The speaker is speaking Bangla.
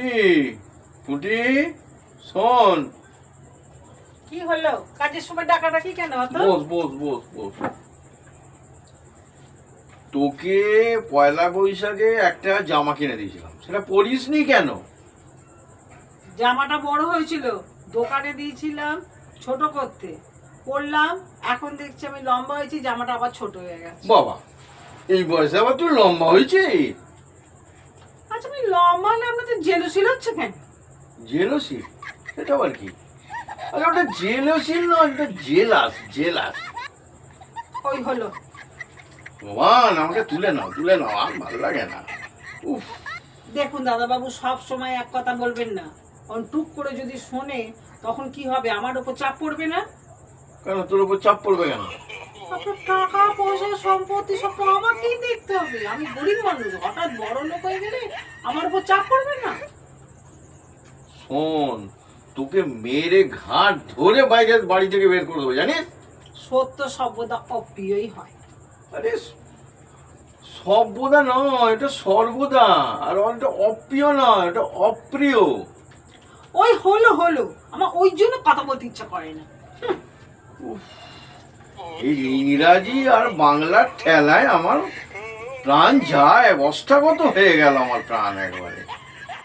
পুটি পুটি শোন। কি হলো? কাজের সময় ডাকাডাকি কেন হতো? বস বস বস বস। তোকে পয়লা বৈশাখে একটা জামা কিনে দিয়েছিলাম, সেটা পরিসনি কেন? জামাটা বড় হয়েছিল, দোকানে দিয়েছিলাম ছোট করতে, পরলাম, এখন দেখছি আমি লম্বা হয়েছি, জামাটা আবার ছোট হয়ে গেছে। বাবা, এই বয়সে আবার তুই লম্বা হয়েছে? আচ্ছা, আমি লম্বা না, আপনাদের জেলুসি হচ্ছে কেন? জেলসি? এটা আবার কি? আরে ওটা জেলসি নয়, ওটা জেলাস জেলাস। ওই হলো। ভগবান, আমাকে তুলে নাও তুলে নাও, আর ভালো লাগে না। উফ। দেখুন দাদাবাবু, সব সময় এক কথা বলবেন না, কারণ টুক করে যদি শোনে তখন কি হবে, আমার উপর চাপ পড়বে না? কেন তোর উপর চাপ পড়বে কেন? আপনার টাকা পয়সা সম্পত্তি সব তো আমাকেই দেখতে হবে, আমি গরিব মানুষ, হঠাৎ বড় লোক হয়ে গেলে আমার উপর চাপ পড়বে না? শোন, তোকে মেরে ঘাট ধরে বাইরে বাড়ি থেকে বের করে দেবো, জানিস? সত্য সর্বদা অপ্রিয়ই হয়। আরে সর্বদা নয়, এটা সর্বদা। আর এটা অপ্রিয় নয়, এটা অপ্রিয়। ওই হলো হলো, আমার ওই জন্য কথা বলতে ইচ্ছা করে না। এই ইংরাজি আর বাংলার ঠেলায় আমার প্রাণ যায়, অবস্থাগত হয়ে গেল আমার প্রাণ একবারে।